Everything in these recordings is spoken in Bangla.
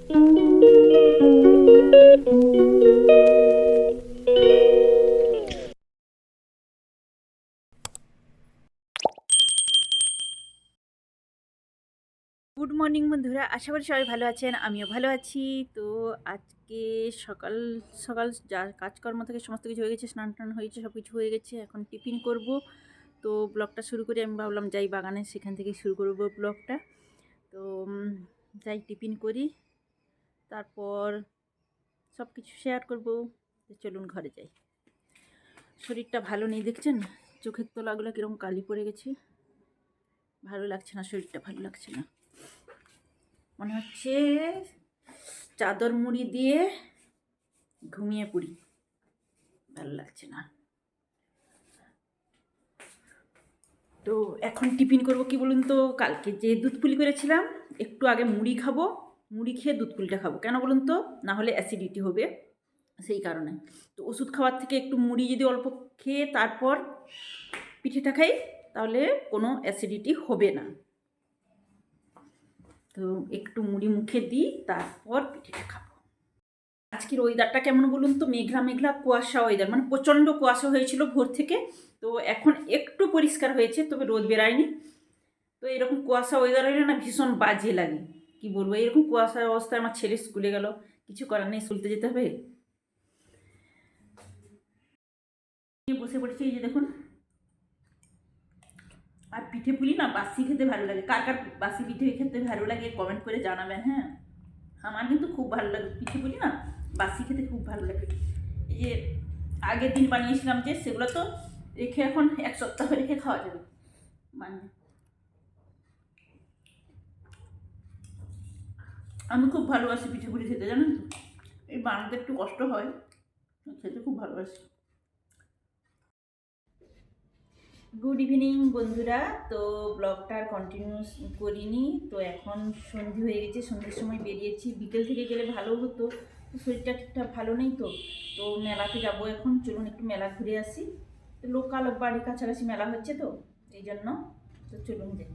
গুড মর্নিং বন্ধুরা, আশা করি সবাই ভালো আছেন, আমিও ভালো আছি। তো আজকে সকাল সকাল যা কাজকর্ম থেকে সমস্ত কিছু হয়ে গেছে, স্নান টান হয়েছে, সব কিছু হয়ে গেছে। এখন টিফিন করব। তো ব্লগটা শুরু করি, আমি ভাবলাম যাই বাগানে, সেখান থেকে শুরু করব ব্লগটা। তো যাই টিফিন করি, তারপর সব কিছু শেয়ার করব। তো চলুন ঘরে যাই। শরীরটা ভালো নেই, দেখছেন চোখের তলাগুলো কীরকম কালি পড়ে গেছে, ভালো লাগছে না, শরীরটা ভালো লাগছে না। মনে হচ্ছে চাদর মুড়ি দিয়ে ঘুমিয়ে পড়ি, ভালো লাগছে না। তো এখন টিফিন করব কি বলুন তো, কালকে যে দুধ পুলি করেছিলাম, একটু আগে মুড়ি খাবো, মুড়ি খেয়ে দুধ পুলিটা খাবো। কেন বলুন তো, না হলে অ্যাসিডিটি হবে, সেই কারণে। তো ওষুধ খাওয়ার থেকে একটু মুড়ি যদি অল্প খেয়ে তারপর পিঠেটা খাই, তাহলে কোনো অ্যাসিডিটি হবে না। তো একটু মুড়ি মুখে দিই, তারপর পিঠেটা খাবো। আজকের ওয়েদারটা কেমন বলুন তো, মেঘলা মেঘলা কুয়াশা ওয়েদার, মানে প্রচণ্ড কুয়াশা হয়েছিল ভোর থেকে। তো এখন একটু পরিষ্কার হয়েছে, তবে রোদ বেরায়নি। তো এরকম কুয়াশা ওয়েদার হলে না ভীষণ বাজে লাগে, কি বলবো। এরকম কুয়াশা অবস্থায় আমার ছেলে স্কুলে গেল, কিছু করার নেই, স্কুলতে যেতে হবে। বসে পড়েছি, এই যে দেখুন। আর পিঠে পুলি না বাসি খেতে ভালো লাগে, কার কার বাসি পিঠে খেতে ভালো লাগে কমেন্ট করে জানাবেন। হ্যাঁ, আমার কিন্তু খুব ভালো লাগে পিঠে পুলি না, বাসি খেতে খুব ভালো লাগে। এই যে আগের দিন বানিয়েছিলাম যে, সেগুলো তো রেখে এখন এক সপ্তাহ রেখে খাওয়া যাবে। মানে আমি খুব ভালোবাসি পিঠে পুলি খেতে, জানেন তো। এই বানাতে একটু কষ্ট হয়, খেতে খুব ভালোবাসি। গুড ইভিনিং বন্ধুরা। তো ব্লগটা আর কন্টিনিউস করিনি। তো এখন সন্ধে হয়ে গেছে, সন্ধ্যের সময় বেরিয়েছি। বিকেল থেকে গেলে ভালো হতো, তো শরীরটা ঠিকঠাক ভালো নেই। তো তো মেলাতে যাবো এখন, চলুন একটু মেলা ঘুরে আসি। তো লোকাল বাড়ির কাছাকাছি মেলা হচ্ছে, তো এই জন্য। তো চলুন যাই।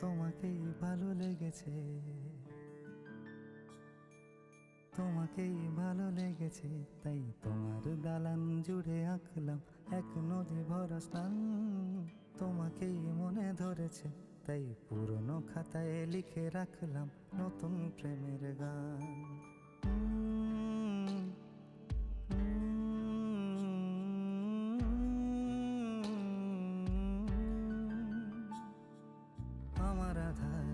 তোমাকেই ভালো লেগেছে, তোমাকেই ভালো লেগেছে, তাই তোমার দালান জুড়ে আঁকলাম এক নদী ভরা স্নান। তোমাকেই মনে ধরেছে, তাই পুরনো খাতায় লিখে রাখলাম নতুন প্রেমের গান। আমার আধার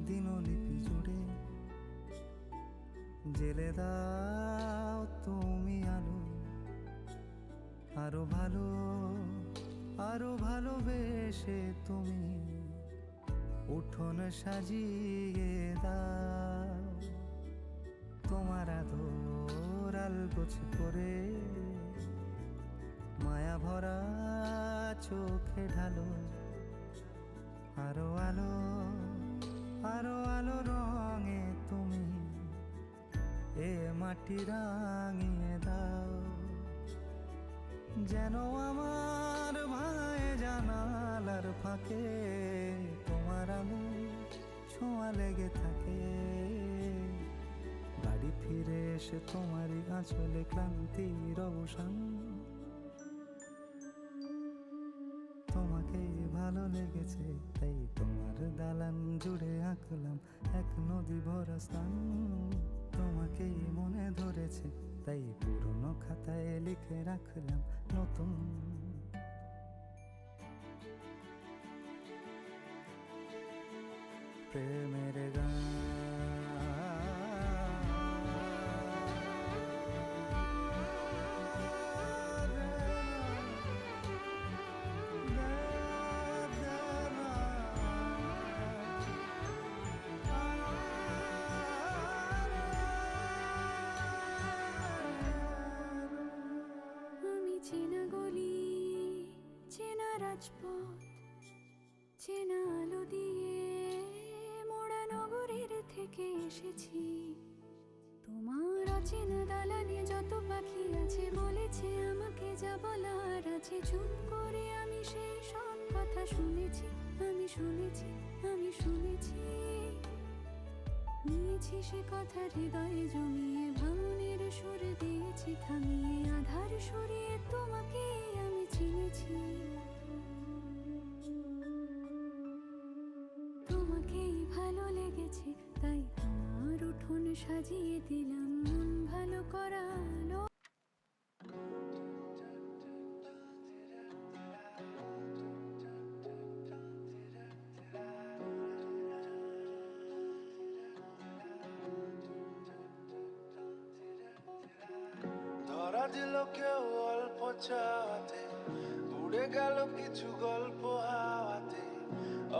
দিনলিপি জুড়ে জেলে দাও তুমি আলো, আরো ভালো, আরো ভালোবেসে তুমি উঠোন সাজিয়ে দাও। তোমার আদর আলগোছ করে মায়া ভরা চোখে ঢালো, আরো আলো, আরো আলো রঙে তুমি এ মাটি রাঙিয়ে দাও। যেন আমার ভাঙায় জানালার ফাঁকে তোমার আলো ছোঁয়া লেগে থাকে। বাড়ি ফিরে এসে তোমারই আঁচলে ক্লান্তির অবসান। তোমাকেই ভালো লেগেছে, তাই তোমার দালান জুড়ে আঁকলাম এক নদী ভরা স্থান। তোমাকেই মনে ধরেছে, তাই পুরনো খাতায় লিখে রাখলাম নতুন প্রেমের গান। চেনা গলি, চেনা রাজপথ, চেনা দিয়ে মোড়া নগরীর থেকে এসেছি। তোমার অচেনা দালানে যত পাখি আছে বলেছে আমাকে যা বলার আছে। চুপ করে আমি সেই সব কথা শুনেছি, আমি শুনেছি, আমি শুনেছি। নিয়েছি সে কথা হৃদয়ে জমিয়ে, ভাঙনের সুর দিয়েছি থামিয়ে। আধার সরিয়ে তোমাকে আমি চিনেছি। তোমাকেই ভালো লেগেছে তাই তোমার উঠোন সাজিয়ে দিলাম মন ভালো করালো। ধরা দিল কেউ অল্প চাওয়াতে, উড়ে গেল কিছু গল্প হাওয়াতে।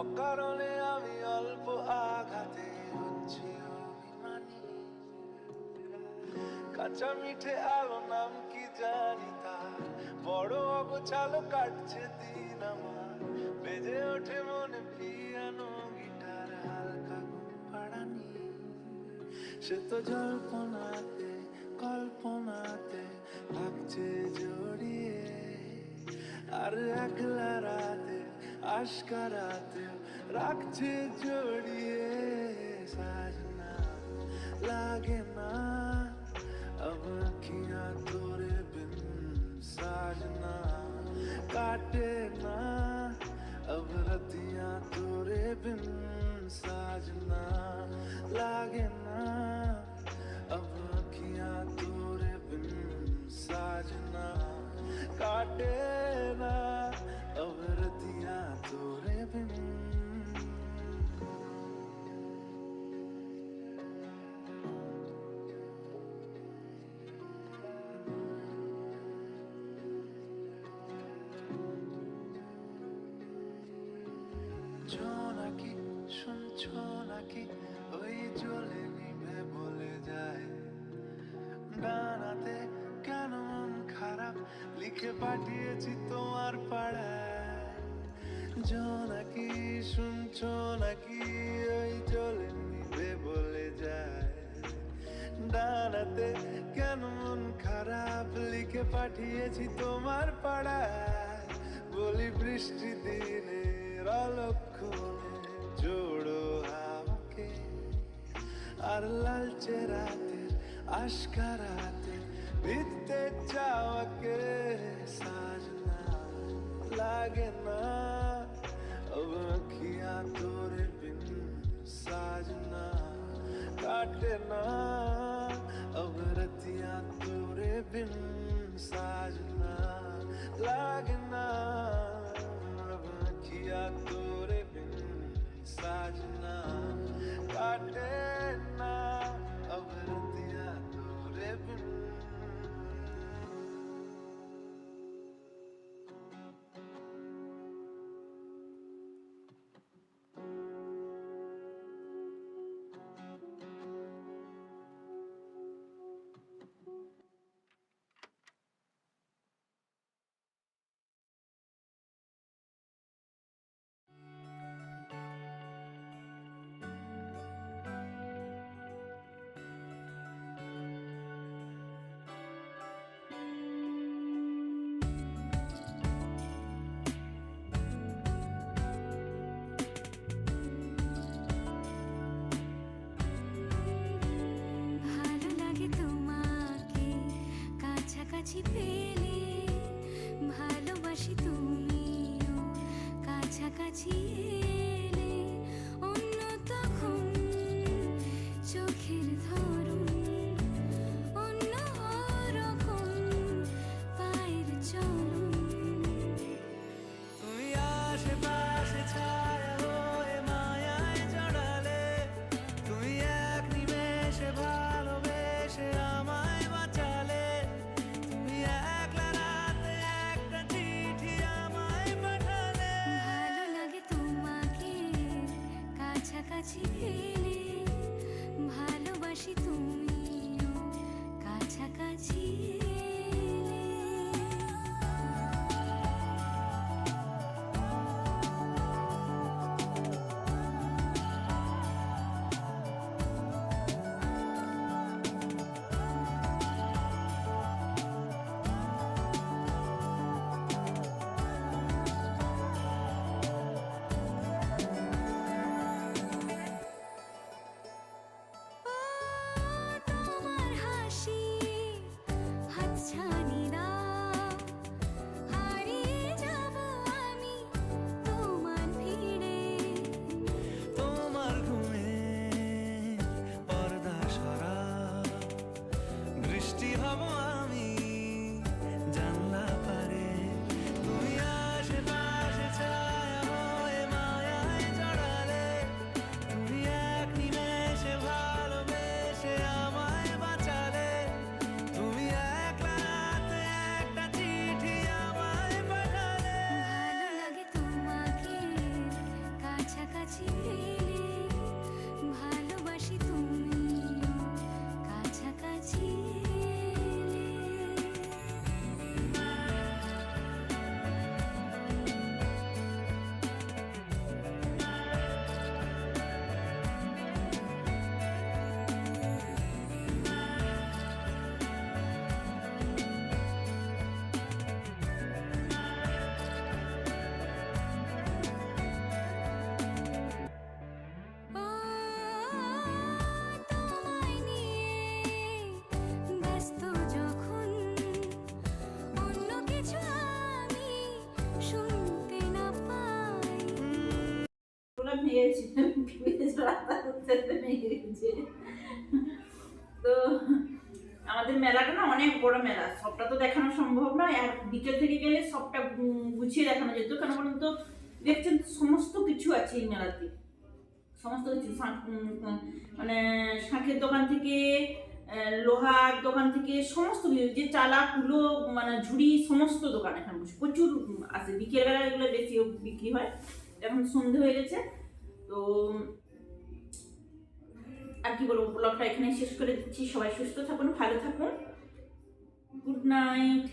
অকারণে আমি অল্প আঘাতে হচ্ছি অভিমানী। কাঁচা মিঠে আলো নাম কি জানি তার, বড় অগোছালো কাটছে দিন আমার। বেজে ওঠে মনে পিয়ানো গিটার, হালকা ঘুম পাড়ানি। সে তো জল্পনাতে কল্পনাতে থাকছে জড়িয়ে। আর একলা রাতে আশকারাতে রাখছে জড়িয়ে। সাজনা লাগে না अब अखियां तोरे बिन, साजना काटे ना अब रतियां तोरे बिन। साजना लागे ना अब अखियां तोरे बिन, साजना काटे ना अब रतियां तोरे बिन। নাকি শুনছো নাকি ওই জ্বলে নিভে বলে যায়। ডানাতে কেন মন খারাপ লিখে পাঠিয়েছি তোমার পাড়ায়। জোনাকি শুনছো নাকি ওই জ্বলে নিভে বলে যায়। ডানাতে কেন মন খারাপ লিখে পাঠিয়েছি তোমার পাড়ায়। বলি বৃষ্টি দিনের অলক্ষণে জোড়ো হাওয়াকে, আর লালচে রাতে আশকারাতে ভিজতে চাওয়াকে। সাজনা লাগে না अब अखियां तोरे बिन, साजना काटे ना अब रतियां तोरे बिन। साजना लागे ना अब अखियां तोरे बिन, साजना काटे ना अब रतियां तोरे बिन। ভালো লাগে তোমাকে কাছাকাছি পেলে, ভালোবাসি তুমিও কাছাকাছি এলে। অন্য তখন চোখের ধরন অন্য রকম, পায়ের চলন। তুমি আশেপাশে ছায়া হয়ে মায়ায় জড়ালে, তুমি এক নিমেষে ভালোবেসে আমায় বাঁচালে। তুমি একলা রাতে একটা চিঠি আমায় পাঠালে। ভালো লাগে তোমাকে কাছাকাছি পেলে, ভালোবাসি তুমিও কাছাকাছি এলে। কাছাকাছি পেলে ভালোবাসি তুমি কাছাকাছি এলে। ও তোমায় নিয়ে ব্যস্ত যখন অন্য কিছু আমি শুনতে না পাই। প্রোগ্রাম ভেঙে গেছে, রাস্তা করতে ভেঙে গেছে। তো আমাদের মেলাটা না অনেক বড় মেলা, সবটা তো দেখানো সম্ভব নয়, আর বিকেল থেকে গেলে সবটা গুছিয়ে দেখানো যেত। কেন বলুন তো, দেখছেন তো সমস্ত কিছু আছে এই মেলাতে, সমস্ত কিছু মানে শাঁখের দোকান থেকে লোহার দোকান থেকে সমস্ত কিছু, যে চালা কুলো মানে ঝুড়ি সমস্ত দোকান এখানে বসে প্রচুর আছে। বিকেলবেলা এগুলো বেশি বিক্রি হয়, এখন সন্ধে হয়ে গেছে। তো আর কি বলবো, ব্লগটা এখানে শেষ করে দিচ্ছি। সবাই সুস্থ থাকুন, ভালো থাকুন, গুড নাইট।